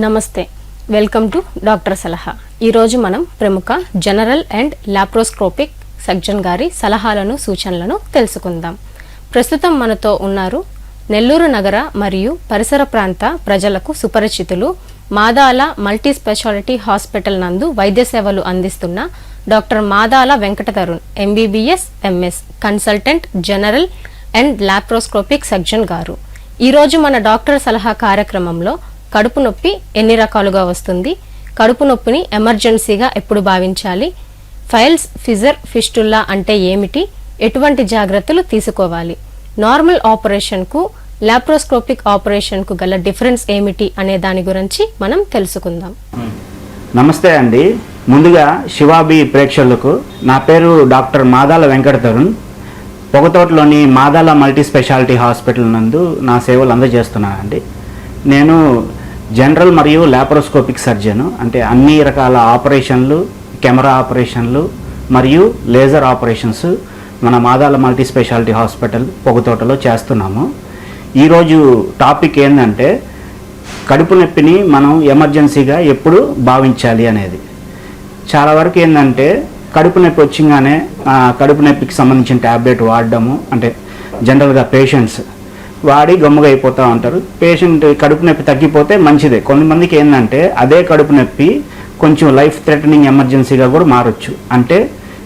నమస్తే, welcome to doctor సలహా. ఈరోజు మనం ప్రముఖ జనరల్ అండ్ లాప్రోస్కోపిక్ సర్జన్ గారి సలహాలను సూచనలను తెలుసుకుందాం. ప్రస్తుతం మనతో ఉన్నారు నెల్లూరు నగర మరియు పరిసర ప్రాంత ప్రజలకు సుపరిచితులు, మాదాల మల్టీ స్పెషాలిటీ హాస్పిటల్ నందు వైద్య సేవలు అందిస్తున్న doctor Madala Venkata Tarun, MBBS MS, consultant general and laparoscopic surgeon గారు. ఈరోజు మన డాక్టర్ సలహా కార్యక్రమంలో కడుపు నొప్పి ఎన్ని రకాలుగా వస్తుంది, కడుపు నొప్పిని ఎమర్జెన్సీగా ఎప్పుడు భావించాలి, ఫైల్స్ ఫిజర్ ఫిస్టుల్లా అంటే ఏమిటి, ఎటువంటి జాగ్రత్తలు తీసుకోవాలి, నార్మల్ ఆపరేషన్కు లాప్రోస్కోపిక్ ఆపరేషన్కు గల డిఫరెన్స్ ఏమిటి అనే దాని గురించి మనం తెలుసుకుందాం. నమస్తే అండి. ముందుగా శివాబి ప్రేక్షకులకు నా పేరు డాక్టర్ మాదాల వెంకట తరుణ్. పొగతోటలోని మాదాల మల్టీ స్పెషాలిటీ హాస్పిటల్ నందు నా సేవలు అందజేస్తున్నానండి. నేను జనరల్ మరియు లాప్రోస్కోపిక్ సర్జన్, అంటే అన్ని రకాల ఆపరేషన్లు, కెమెరా ఆపరేషన్లు మరియు లేజర్ ఆపరేషన్స్ మన మాదాల మల్టీ స్పెషాలిటీ హాస్పిటల్ పొగతోటలో చేస్తున్నాము. ఈరోజు టాపిక్ ఏంటంటే కడుపు నొప్పిని మనం ఎమర్జెన్సీగా ఎప్పుడు భావించాలి అనేది. చాలా వరకు ఏంటంటే కడుపు నొప్పి వచ్చిగానే కడుపు నొప్పికి సంబంధించిన ట్యాబ్లెట్ వాడడము, అంటే జనరల్గా పేషెంట్స్ వాడి గమ్ముగా అయిపోతూ ఉంటారు. పేషెంట్ కడుపు నొప్పి తగ్గిపోతే మంచిదే. కొంతమందికి ఏంటంటే అదే కడుపు నొప్పి కొంచెం లైఫ్ థ్రెటనింగ్ ఎమర్జెన్సీగా కూడా మారచ్చు. అంటే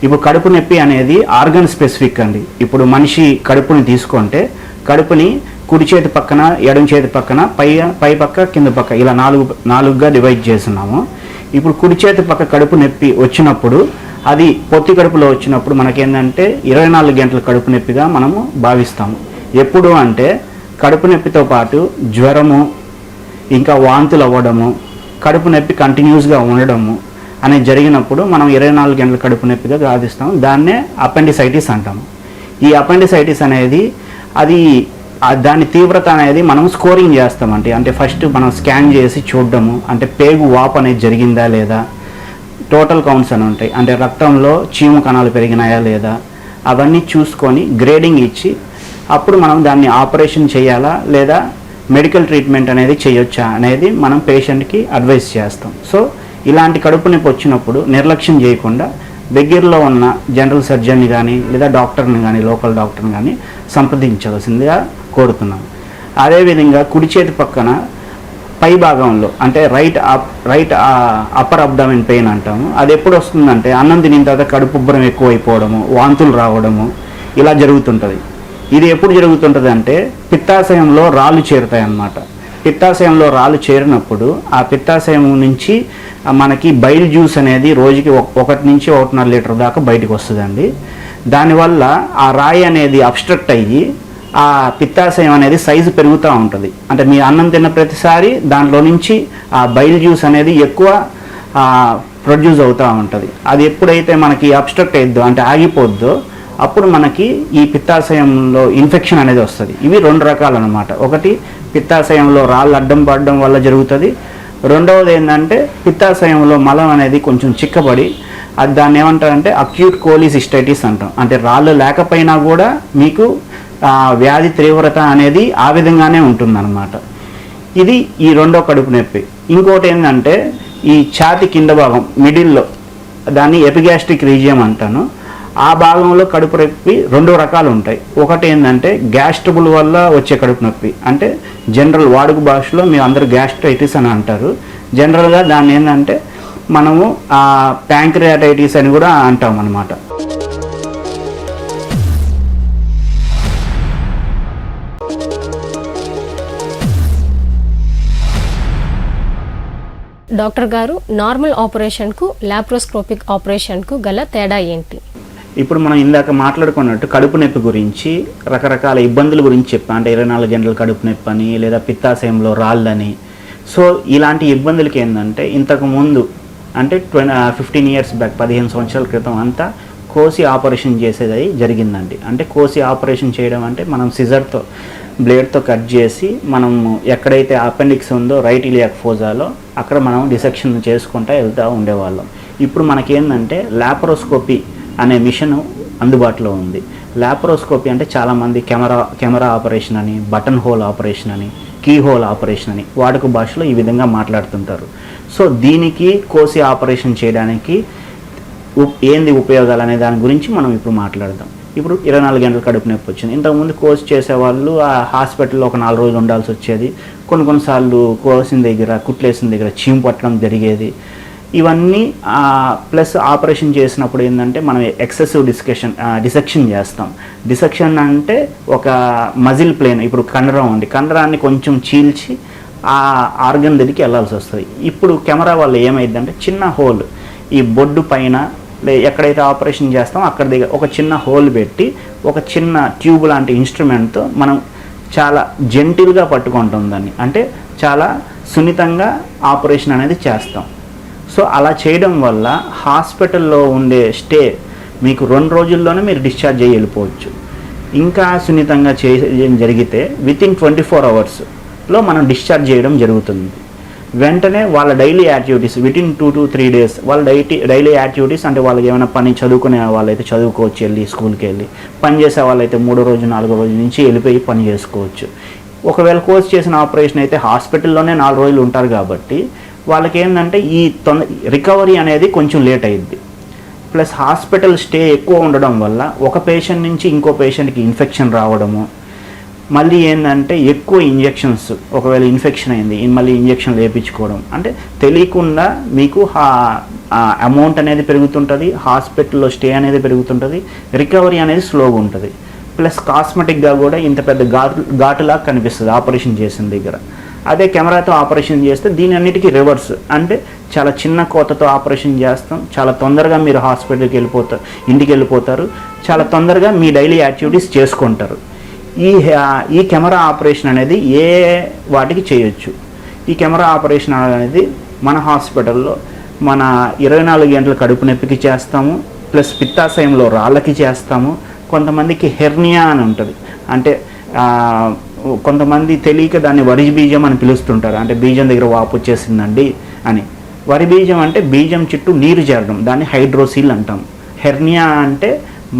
ఇప్పుడు కడుపు నొప్పి అనేది ఆర్గన్ స్పెసిఫిక్ అండి. ఇప్పుడు మనిషి కడుపుని తీసుకుంటే కడుపుని కుడి చేతి పక్కన, ఎడమ చేతి పక్కన, పై పక్క, కింద పక్క ఇలా నాలుగుగా డివైడ్ చేస్తున్నాము. ఇప్పుడు కుడి చేతి పక్క కడుపు నొప్పి వచ్చినప్పుడు, అది పొత్తి కడుపులో వచ్చినప్పుడు మనకేంటంటే 24 గంటల కడుపు నొప్పిగా మనము భావిస్తాము. ఎప్పుడు అంటే కడుపు నొప్పితో పాటు జ్వరము, ఇంకా వాంతులు అవ్వడము, కడుపు నొప్పి కంటిన్యూస్గా ఉండడము అనేది జరిగినప్పుడు మనం 24 గంటల కడుపు నొప్పిగా భావిస్తాము. దాన్నే అపెండిసైటిస్ అంటాము. ఈ అపెండిసైటిస్ అనేది దాని తీవ్రత అనేది మనం స్కోరింగ్ చేస్తామంటే, అంటే ఫస్ట్ మనం స్కాన్ చేసి చూడడము, అంటే పేగు వాపు అనేది జరిగిందా లేదా, టోటల్ కౌంట్స్ అని ఉంటాయి, అంటే రక్తంలో చీము కణాలు పెరిగినాయా లేదా, అవన్నీ చూసుకొని గ్రేడింగ్ ఇచ్చి అప్పుడు మనం దాన్ని ఆపరేషన్ చేయాలా లేదా మెడికల్ ట్రీట్మెంట్ అనేది చేయొచ్చా అనేది మనం పేషెంట్కి అడ్వైస్ చేస్తాం. సో ఇలాంటి కడుపు నొప్పి వచ్చినప్పుడు నిర్లక్ష్యం చేయకుండా దగ్గరలో ఉన్న జనరల్ సర్జన్ని కానీ లేదా డాక్టర్ని కానీ, లోకల్ డాక్టర్ని కానీ సంప్రదించవలసిందిగా కోరుతున్నాం. అదేవిధంగా కుడి చేతి పక్కన పై భాగంలో, అంటే రైట్ అప్పర్ అబ్డామిన్ పెయిన్ అంటాము. అది ఎప్పుడు వస్తుందంటే అన్నం తినిన తర్వాత కడుపు ఉబ్బరం ఎక్కువైపోవడము, వాంతులు రావడము ఇలా జరుగుతుంటుంది. ఇది ఎప్పుడు జరుగుతుంటుంది అంటే పిత్తాశయంలో రాళ్ళు చేరుతాయి అన్నమాట. పిత్తాశయంలో రాళ్ళు చేరినప్పుడు ఆ పిత్తాశయం నుంచి మనకి బైల్ జ్యూస్ అనేది రోజుకి 1 నుంచి 1.5 లీటర్ దాకా బయటకు వస్తుందండి. దానివల్ల ఆ రాయి అనేది అబ్స్ట్రక్ట్ అయ్యి ఆ పిత్తాశయం అనేది సైజు పెరుగుతూ ఉంటుంది. అంటే మీ అన్నం తిన్న ప్రతిసారి దాంట్లో నుంచి ఆ బైల్ జ్యూస్ అనేది ఎక్కువ ప్రొడ్యూస్ అవుతూ ఉంటుంది. అది ఎప్పుడైతే మనకి అబ్స్ట్రక్ట్ అయిద్దో, అంటే ఆగిపోద్దో, అప్పుడు మనకి ఈ పిత్తాశయంలో ఇన్ఫెక్షన్ అనేది వస్తుంది. ఇవి 2 రకాలు అన్నమాట. ఒకటి పిత్తాశయంలో రాళ్ళు అడ్డం పడడం వల్ల జరుగుతుంది. రెండవది ఏంటంటే పిత్తాశయంలో మలం అనేది కొంచెం చిక్కబడి, అది దాన్ని ఏమంటారంటే అక్యూట్ కోలిసిస్టైటిస్ అంటాం. అంటే రాళ్ళు లేకపోయినా కూడా మీకు వ్యాధి తీవ్రత అనేది ఆ విధంగానే ఉంటుందన్నమాట. ఇది ఈ 2వ కడుపు నొప్పి. ఇంకోటి ఏంటంటే ఈ ఛాతి కింద భాగం మిడిల్లో, దాన్ని ఎపిగ్యాస్ట్రిక్ రీజియం అంటాను. ఆ భాగంలో కడుపు నొప్పి 2 రకాలు ఉంటాయి. ఒకటి ఏంటంటే గ్యాస్ ట్రబుల్ వల్ల వచ్చే కడుపు నొప్పి, అంటే జనరల్ వాడుక భాషలో మీరు అందరూ గ్యాస్ట్రైటిస్ అని అంటారు. జనరల్గా దాన్ని ఏంటంటే మనము ప్యాంక్రియాటైటిస్ అని కూడా అంటాం అన్నమాట. డాక్టర్ గారు, నార్మల్ ఆపరేషన్కు లాప్రోస్కోపిక్ ఆపరేషన్కు గల తేడా ఏంటి? ఇప్పుడు మనం ఇందాక మాట్లాడుకున్నట్టు కడుపు నొప్పి గురించి రకరకాల ఇబ్బందుల గురించి చెప్పాం. అంటే 24 గంటల కడుపు నొప్పి అని, లేదా పిత్తాశయంలో రాళ్ళని. సో ఇలాంటి ఇబ్బందులకి ఏంటంటే ఇంతకుముందు, అంటే 15 ఇయర్స్ బ్యాక్, 15 సంవత్సరాల క్రితం అంతా కోసి ఆపరేషన్ చేసేది జరిగిందండి. అంటే కోసి ఆపరేషన్ చేయడం అంటే మనం సిజర్తో, బ్లేడ్తో కట్ చేసి మనం ఎక్కడైతే అపెండిక్స్ ఉందో రైట్ ఇలియాక్ ఫోజాలో అక్కడ మనం డిసెక్షన్ చేసుకుంటూ వెళ్తూ ఉండేవాళ్ళం. ఇప్పుడు మనకేంటంటే లాప్రోస్కోపీ అనే మిషన్ అందుబాటులో ఉంది. లాప్రోస్కోపీ అంటే చాలామంది కెమెరా ఆపరేషన్ అని, బటన్ హోల్ ఆపరేషన్ అని, కీ హోల్ ఆపరేషన్ అని వాడుక భాషలో ఈ విధంగా మాట్లాడుతుంటారు. సో దీనికి కోసి ఆపరేషన్ చేయడానికి ఏంది ఉపయోగాలు అనే దాని గురించి మనం ఇప్పుడు మాట్లాడదాం. ఇప్పుడు 24 గంటల కడుపు నొప్పి వచ్చింది. ఇంతకుముందు కోర్స్ చేసేవాళ్ళు ఆ హాస్పిటల్లో ఒక 4 రోజులు ఉండాల్సి వచ్చేది. కొన్నిసార్లు కోసిన దగ్గర కుట్లేసిన దగ్గర చీము పట్టడం జరిగేది. ఇవన్నీ ప్లస్ ఆపరేషన్ చేసినప్పుడు ఏంటంటే మనం ఎక్సెసివ్ డిసెక్షన్ చేస్తాం. డిసెక్షన్ అంటే ఒక మజిల్ ప్లేన్, ఇప్పుడు కండరం ఉంది, కండరాన్ని కొంచెం చీల్చి ఆ ఆర్గన్ దగ్గరికి వెళ్ళాల్సి వస్తుంది. ఇప్పుడు కెమెరా వల్ల ఏమైందంటే చిన్న హోల్ ఈ బొడ్డు పైన ఎక్కడైతే ఆపరేషన్ చేస్తామో అక్కడ దగ్గర ఒక చిన్న హోల్ పెట్టి ఒక చిన్న ట్యూబ్ లాంటి ఇన్స్ట్రుమెంట్తో మనం చాలా జెంటిల్గా పట్టుకుంటాం దాన్ని, అంటే చాలా సున్నితంగా ఆపరేషన్ అనేది చేస్తాం. సో అలా చేయడం వల్ల హాస్పిటల్లో ఉండే స్టే మీకు 2 రోజుల్లోనే మీరు డిశ్చార్జ్ అయ్యి వెళ్ళిపోవచ్చు. ఇంకా సున్నితంగా చేయడం జరిగితే వితిన్ 24 అవర్స్లో మనం డిశ్చార్జ్ చేయడం జరుగుతుంది. వెంటనే వాళ్ళ daily activities within 2 to 3 days వాళ్ళ డైలీ యాక్టివిటీస్, అంటే వాళ్ళకి ఏమైనా పని చదువుకునే వాళ్ళైతే చదువుకోవచ్చు, వెళ్ళి స్కూల్కి వెళ్ళి పని చేసే వాళ్ళైతే 3వ రోజు 4వ రోజు నుంచి వెళ్ళిపోయి పని చేసుకోవచ్చు. ఒకవేళ కోర్స్ చేసిన ఆపరేషన్ అయితే హాస్పిటల్లోనే 4 రోజులు ఉంటారు కాబట్టి వాళ్ళకి ఏంటంటే ఈ రికవరీ అనేది కొంచెం లేట్ అయ్యిద్ది. ప్లస్ హాస్పిటల్ స్టే ఎక్కువ ఉండడం వల్ల ఒక పేషెంట్ నుంచి ఇంకో పేషెంట్కి ఇన్ఫెక్షన్ రావడము, మళ్ళీ ఏంటంటే ఎక్కువ ఇంజెక్షన్స్, ఒకవేళ ఇన్ఫెక్షన్ అయింది మళ్ళీ ఇంజెక్షన్ వేయించుకోవడం, అంటే తెలియకుండా మీకు అమౌంట్ అనేది పెరుగుతుంటుంది, హాస్పిటల్లో స్టే అనేది పెరుగుతుంటుంది, రికవరీ అనేది స్లోగా ఉంటుంది. ప్లస్ కాస్మెటిక్గా కూడా ఇంత పెద్ద ఘాటులాగా కనిపిస్తుంది ఆపరేషన్ చేసిన దగ్గర. అదే కెమెరాతో ఆపరేషన్ చేస్తే దీని అన్నిటికీ రివర్స్, అంటే చాలా చిన్న కోతతో ఆపరేషన్ చేస్తాం, చాలా తొందరగా మీరు హాస్పిటల్కి ఇంటికి వెళ్ళిపోతారు, చాలా తొందరగా మీ డైలీ యాక్టివిటీస్ చేసుకుంటారు. ఈ కెమెరా ఆపరేషన్ అనేది ఏ వాటికి చేయొచ్చు. ఈ కెమెరా ఆపరేషన్ అనేది మన హాస్పిటల్లో మన 24 గంటల కడుపు నొప్పికి చేస్తాము, ప్లస్ పిత్తాశయంలో రాళ్ళకి చేస్తాము. కొంతమందికి హెర్నియా అని ఉంటుంది, అంటే కొంతమంది తెలియక దాన్ని వరి బీజం అని పిలుస్తుంటారు, అంటే బీజం దగ్గర వాపు వచ్చేసిందండి అని. వరి బీజం అంటే బీజం చుట్టూ నీరు చేరడం, దాన్ని హైడ్రోసిల్ అంటాం. హెర్నియా అంటే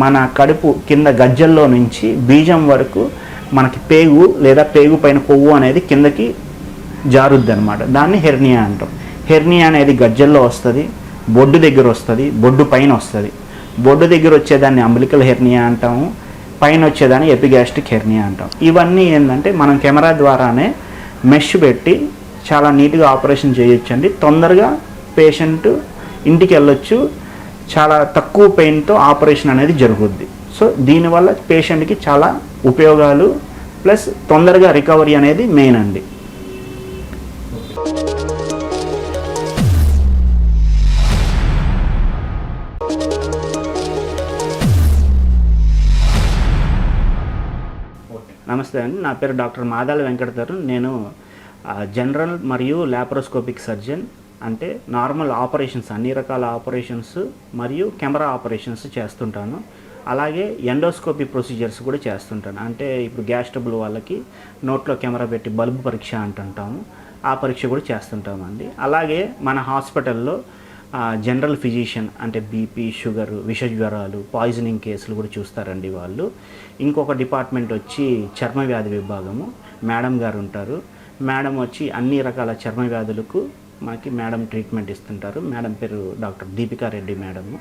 మన కడుపు కింద గజ్జల్లో నుంచి బీజం వరకు మనకి పేగు లేదా పేగు పైన కొవ్వు అనేది కిందకి జారుద్ది అనమాట, దాన్ని హెర్నియా అంటాం. హెర్నియా అనేది గజ్జల్లో వస్తుంది, బొడ్డు దగ్గర వస్తుంది, బొడ్డు పైన వస్తుంది. బొడ్డు దగ్గర వచ్చేదాన్ని అంబిలికల్ హెర్నియా అంటాము, పైన వచ్చేదాన్ని ఎపిగాస్ట్రిక్ హెర్నియా అంటాం. ఇవన్నీ ఏంటంటే మనం కెమెరా ద్వారానే మెష్ పెట్టి చాలా నీట్గా ఆపరేషన్ చేయొచ్చండి. తొందరగా పేషెంట్ ఇంటికి వెళ్ళొచ్చు, చాలా తక్కువ పెయిన్తో ఆపరేషన్ అనేది జరుగుద్ది. సో దీనివల్ల పేషెంట్కి చాలా ఉపయోగాలు, ప్లస్ తొందరగా రికవరీ అనేది మెయిన్ అండి. నమస్తే అండి, నా పేరు డాక్టర్ మాదాల వెంకటధరన్. నేను జనరల్ మరియు లాప్రోస్కోపిక్ సర్జన్, అంటే నార్మల్ ఆపరేషన్స్ అన్ని రకాల ఆపరేషన్స్ మరియు కెమెరా ఆపరేషన్స్ చేస్తుంటాను. అలాగే ఎండోస్కోపీ ప్రొసీజర్స్ కూడా చేస్తుంటాను, అంటే ఇప్పుడు గ్యాస్ ట్రబుల్ వాళ్ళకి నోట్లో కెమెరా పెట్టి బల్బ్ పరీక్ష అంటుంటాము, ఆ పరీక్ష కూడా చేస్తుంటామండి. అలాగే మన హాస్పిటల్లో జనరల్ ఫిజిషియన్, అంటే బీపీ, షుగర్, విష జ్వరాలు, పాయిజనింగ్ కేసులు కూడా చూస్తారండి వాళ్ళు. ఇంకొక డిపార్ట్మెంట్ వచ్చి చర్మ వ్యాధి విభాగము, మేడం గారు ఉంటారు. మేడం వచ్చి అన్ని రకాల చర్మ వ్యాధులకు మనకి మేడం ట్రీట్మెంట్ ఇస్తుంటారు. మేడం పేరు డాక్టర్ దీపికా రెడ్డి మేడము.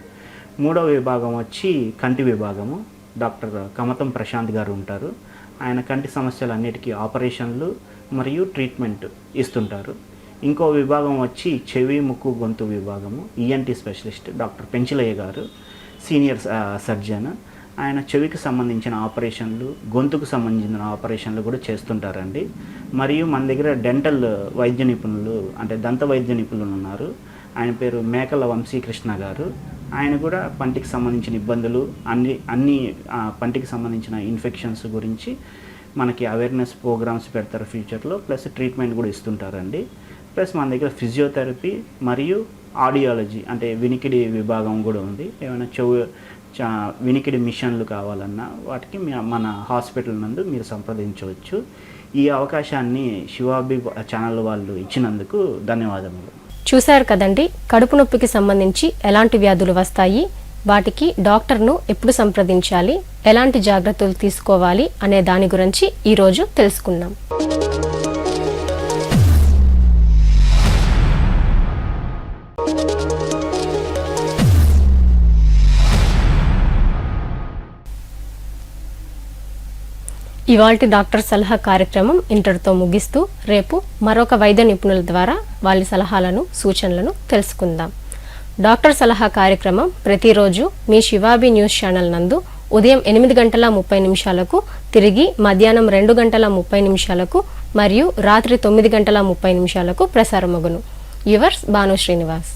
3వ విభాగం వచ్చి కంటి విభాగము, డాక్టర్ కమతం ప్రశాంత్ గారు ఉంటారు. ఆయన కంటి సమస్యలన్నిటికీ ఆపరేషన్లు మరియు ట్రీట్మెంట్ ఇస్తుంటారు. ఇంకో విభాగం వచ్చి చెవి, ముక్కు, గొంతు విభాగము, ఈఎన్టీ స్పెషలిస్ట్ డాక్టర్ పెంచిలయ్య గారు, సీనియర్ సర్జన్. ఆయన చెవికి సంబంధించిన ఆపరేషన్లు, గొంతుకు సంబంధించిన ఆపరేషన్లు కూడా చేస్తుంటారండి. మరియు మన దగ్గర డెంటల్ వైద్య నిపుణులు, అంటే దంత వైద్య నిపుణులు ఉన్నారు. ఆయన పేరు మేకల వంశీకృష్ణ గారు. ఆయన కూడా పంటికి సంబంధించిన ఇబ్బందులు, అన్ని పంటికి సంబంధించిన ఇన్ఫెక్షన్స్ గురించి మనకి అవేర్నెస్ ప్రోగ్రామ్స్ పెడతారు ఫ్యూచర్లో, ప్లస్ ట్రీట్మెంట్ కూడా ఇస్తుంటారండి. ప్లస్ మన దగ్గర ఫిజియోథెరపీ మరియు ఆడియాలజీ, అంటే వినికిడి విభాగం కూడా ఉంది. ఏమైనా వినికిడి మిషన్లు కావాలన్నా వాటికి మన హాస్పిటల్ నందు మీరు సంప్రదించవచ్చు. ఈ అవకాశాన్ని శివాబి ఛానల్ వాళ్ళు ఇచ్చినందుకు ధన్యవాదములు. చూశారు కదండి, కడుపు నొప్పికి సంబంధించి ఎలాంటి వ్యాధులు వస్తాయి, వాటికి డాక్టర్ను ఎప్పుడు సంప్రదించాలి, ఎలాంటి జాగ్రత్తలు తీసుకోవాలి అనే దాని గురించి ఈరోజు తెలుసుకున్నాం. ఇవాల్టి డాక్టర్ సలహా కార్యక్రమం ఇంతటితో ముగిస్తూ రేపు మరొక వైద్య నిపుణుల ద్వారా వాళ్ళ సలహాలను సూచనలను తెలుసుకుందాం. డాక్టర్ సలహా కార్యక్రమం ప్రతిరోజు మీ శివాబి న్యూస్ ఛానల్ నందు ఉదయం 8:30 తిరిగి మధ్యాహ్నం 2:30 మరియు రాత్రి 9:30 ప్రసారమగును. యువర్స్ భాను శ్రీనివాస్.